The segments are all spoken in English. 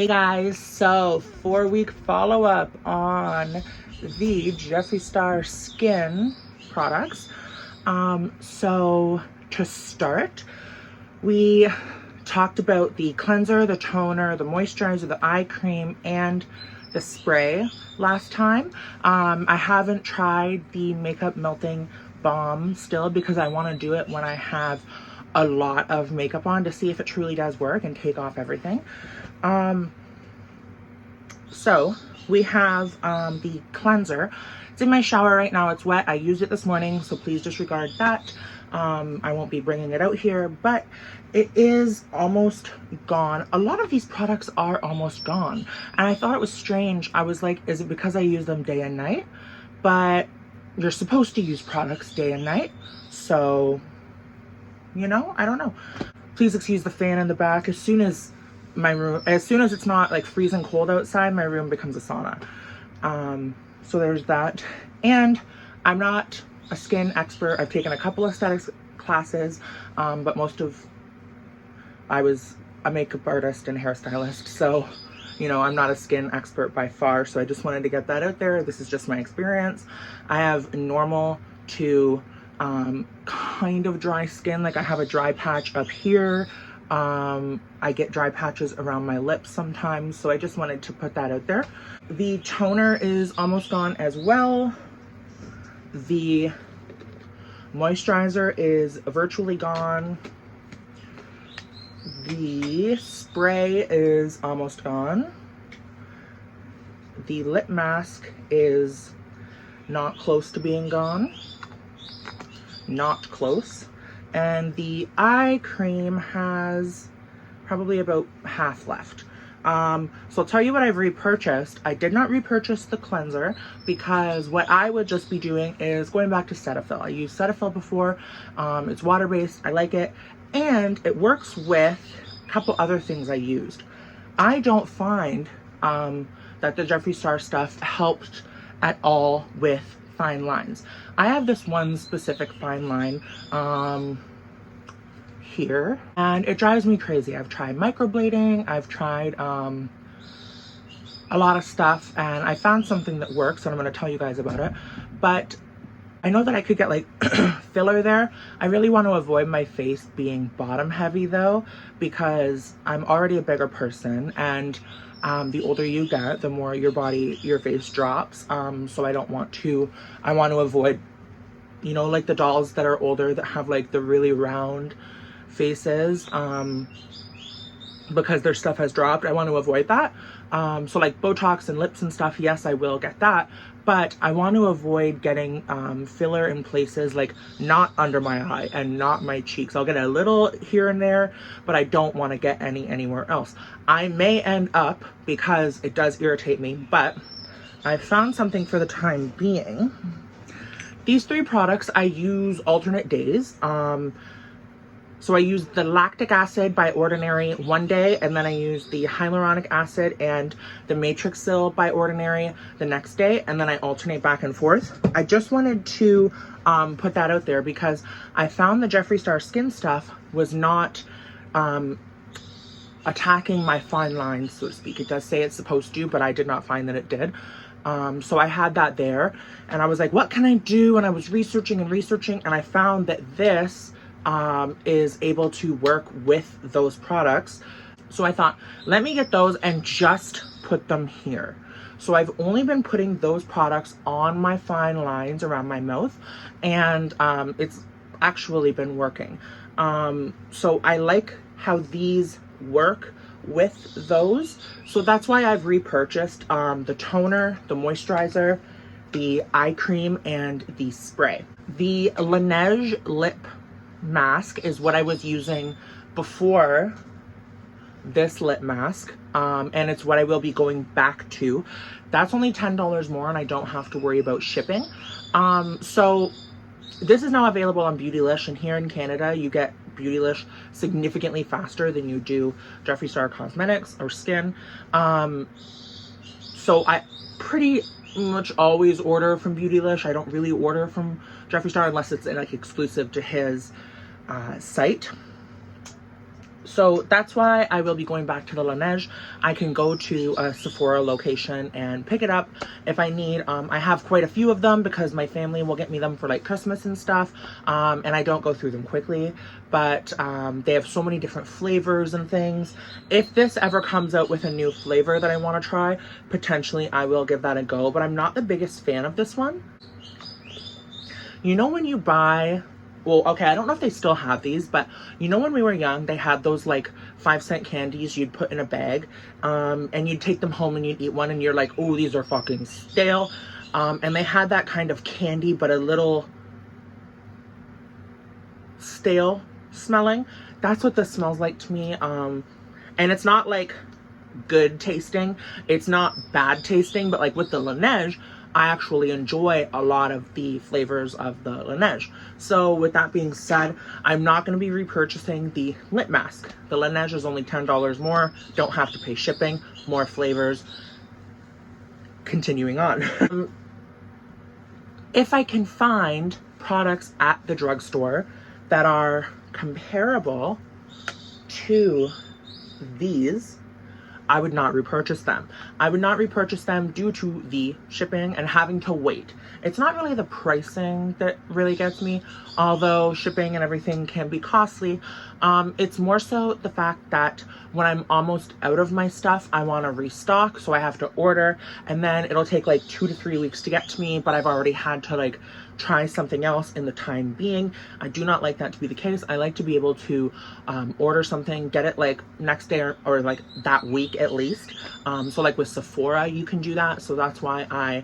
Hey guys, so 4-week follow-up on the Jeffree Star Skin products. So to start, we talked about the cleanser, the toner, the moisturizer, the eye cream, and the spray last time. I haven't tried the makeup melting balm still because I want to do it when I have a lot of makeup on to see if it truly does work and take off everything. So we have the cleanser. It's in my shower right now. It's wet. I used it this morning, so please disregard that. I won't be bringing it out here, but it is almost gone. A lot of these products are almost gone, and I thought it was strange. I was like, is it because I use them day and night? But you're supposed to use products day and night, so you know, I don't know. Please excuse the fan in the back. As soon as it's not like freezing cold outside, my room becomes a sauna. So there's that. And I'm not a skin expert. I've taken a couple of aesthetics classes, but I was a makeup artist and hairstylist. So, you know, I'm not a skin expert by far. So I just wanted to get that out there. This is just my experience. I have normal to kind of dry skin. Like I have a dry patch up here. I get dry patches around my lips sometimes, so I just wanted to put that out there. The toner is almost gone as well. The moisturizer is virtually gone. The spray is almost gone. The lip mask is not close to being gone. Not close. And the eye cream has probably about half left. So I'll tell you what I've repurchased. I did not repurchase the cleanser because what I would just be doing is going back to Cetaphil. I used Cetaphil before. It's water-based. I like it. And it works with a couple other things I used. I don't find that the Jeffree Star stuff helped at all with fine lines. I have this one specific fine line here, and it drives me crazy. I've tried microblading, I've tried a lot of stuff, and I found something that works, and I'm going to tell you guys about it. But I know that I could get like filler there. I really want to avoid my face being bottom heavy though, because I'm already a bigger person, and the older you get, the more your face drops. So I want to avoid, you know, like the dolls that are older that have like the really round faces, because their stuff has dropped. I want to avoid that. So like Botox and lips and stuff, yes, I will get that. But I want to avoid getting filler in places like not under my eye and not my cheeks. I'll get a little here and there, but I don't want to get anywhere else. I may end up, because it does irritate me, but I found something for the time being. These 3 products I use alternate days. So I use the lactic acid by Ordinary one day, and then I use the hyaluronic acid and the Matrixyl by Ordinary the next day, and then I alternate back and forth. I just wanted to put that out there because I found the Jeffree Star Skin stuff was not attacking my fine lines, so to speak. It does say it's supposed to, but I did not find that it did. So I had that there, and I was like, what can I do? And I was researching, and I found that this is able to work with those products. So I thought, let me get those and just put them here. So I've only been putting those products on my fine lines around my mouth, and it's actually been working. So I like how these work with those. So that's why I've repurchased the toner, the moisturizer, the eye cream, and the spray. The Laneige lip mask is what I was using before this lip mask, and it's what I will be going back to. That's only $10 more, and I don't have to worry about shipping. So this is now available on Beautylish, and here in Canada you get Beautylish significantly faster than you do Jeffree Star Cosmetics or Skin. So I pretty much always order from Beautylish. I don't really order from Jeffree Star unless it's like exclusive to his site. So that's why I will be going back to the Laneige. I can go to a Sephora location and pick it up if I need. I have quite a few of them because my family will get me them for like Christmas and stuff. And I don't go through them quickly, but they have so many different flavors and things. If this ever comes out with a new flavor that I want to try, potentially I will give that a go, but I'm not the biggest fan of this one. You know when you buy, well, okay, I don't know if they still have these, but you know when we were young, they had those like 5-cent candies you'd put in a bag, and you'd take them home and you'd eat one and you're like, oh, these are fucking stale. And they had that kind of candy, but a little stale smelling. That's what this smells like to me. And it's not like good tasting. It's not bad tasting, but like with the Laneige, I actually enjoy a lot of the flavors of the Laneige. So with that being said, I'm not going to be repurchasing the lip mask. The Laneige is only $10 more. Don't have to pay shipping. More flavors. Continuing on. If I can find products at the drugstore that are comparable to these, I would not repurchase them. I would not repurchase them due to the shipping and having to wait. It's not really the pricing that really gets me, although shipping and everything can be costly. It's more so the fact that when I'm almost out of my stuff, I want to restock, so I have to order, and then it'll take like 2 to 3 weeks to get to me, but I've already had to like try something else in the time being. I do not like that to be the case. I like to be able to order something, get it like next day or like that week at least. So like with Sephora, you can do that. So that's why I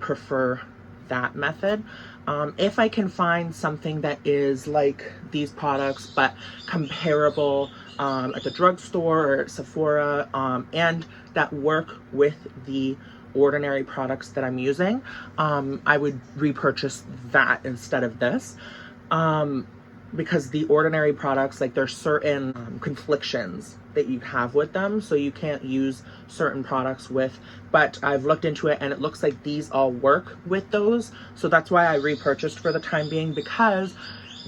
prefer that method. If I can find something that is like these products, but comparable at the drugstore or at Sephora, and that work with the Ordinary products that I'm using, I would repurchase that instead of this, because the Ordinary products, like there's certain conflictions that you have with them, so you can't use certain products with, but I've looked into it and it looks like these all work with those, so that's why I repurchased for the time being, because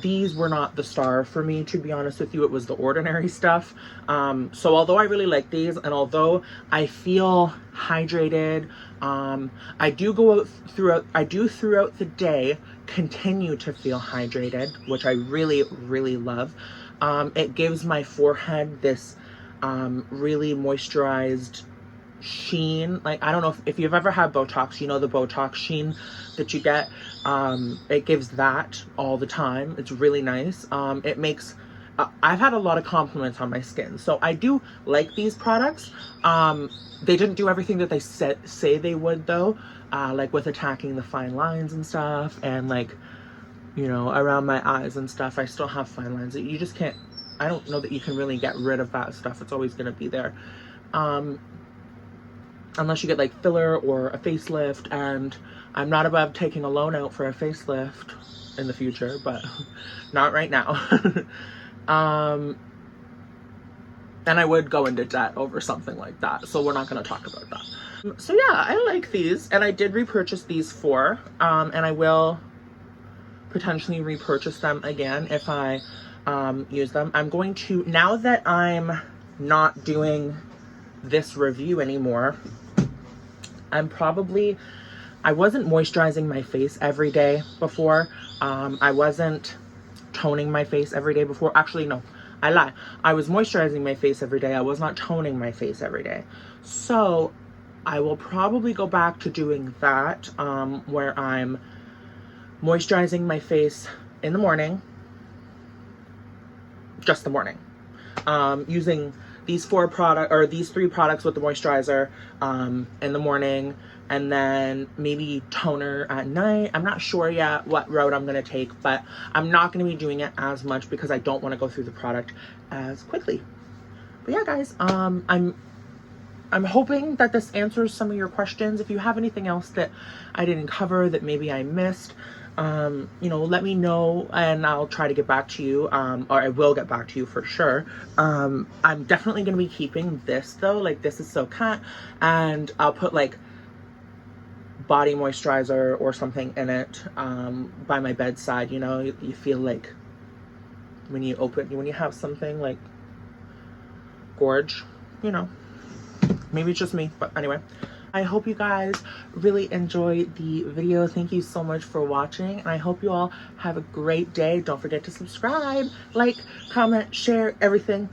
these were not the star for me, to be honest with you. It was the Ordinary stuff. So although I really like these, and although I feel hydrated, I do throughout the day continue to feel hydrated, which I really, really love. It gives my forehead this really moisturized sheen. Like, I don't know if you've ever had Botox, you know the Botox sheen that you get. It gives that all the time. It's really nice. It makes I've had a lot of compliments on my skin, so I do like these products. They didn't do everything that they say they would though, like with attacking the fine lines and stuff, and like, you know, around my eyes and stuff. I still have fine lines. You just can't, I don't know that you can really get rid of that stuff. It's always going to be there. Unless you get like filler or a facelift, and I'm not above taking a loan out for a facelift in the future, but not right now. And I would go into debt over something like that, so we're not going to talk about that. So yeah, I like these, and I did repurchase these 4, and I will potentially repurchase them again if I use them. I'm going to, now that I'm not doing this review anymore, I wasn't moisturizing my face every day before. I wasn't toning my face every day before. Actually, no, I lie. I was moisturizing my face every day. I was not toning my face every day. So I will probably go back to doing that, where I'm moisturizing my face in the morning, just the morning, using these 3 products with the moisturizer in the morning, and then maybe toner at night. I'm not sure yet what route I'm going to take, but I'm not going to be doing it as much because I don't want to go through the product as quickly. But yeah, guys, I'm hoping that this answers some of your questions. If you have anything else that I didn't cover that maybe I missed, you know, let me know and I'll try to get back to you, or I will get back to you for sure. I'm definitely going to be keeping this though, like this is so cat, and I'll put like body moisturizer or something in it, by my bedside. You know, you feel like when you have something like gorge, you know. Maybe it's just me, but anyway. I hope you guys really enjoyed the video. Thank you so much for watching, and I hope you all have a great day. Don't forget to subscribe, like, comment, share, everything.